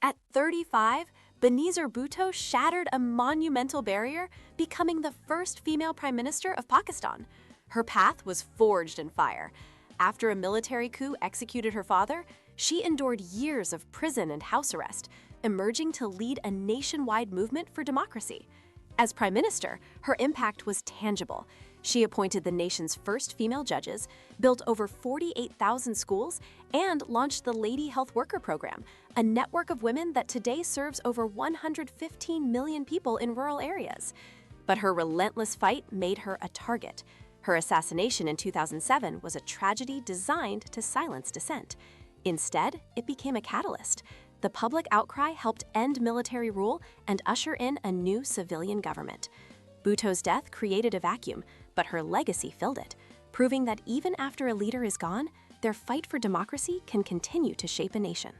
At 35, Benazir Bhutto shattered a monumental barrier, becoming the first female prime minister of Pakistan. Her path was forged in fire. After a military coup executed her father, she endured years of prison and house arrest, emerging to lead a nationwide movement for democracy. As prime minister, her impact was tangible. She appointed the nation's first female judges, built over 48,000 schools, and launched the Lady Health Worker Program, a network of women that today serves over 115 million people in rural areas. But her relentless fight made her a target. Her assassination in 2007 was a tragedy designed to silence dissent. Instead, it became a catalyst. The public outcry helped end military rule and usher in a new civilian government. Bhutto's death created a vacuum, but her legacy filled it, proving that even after a leader is gone, their fight for democracy can continue to shape a nation.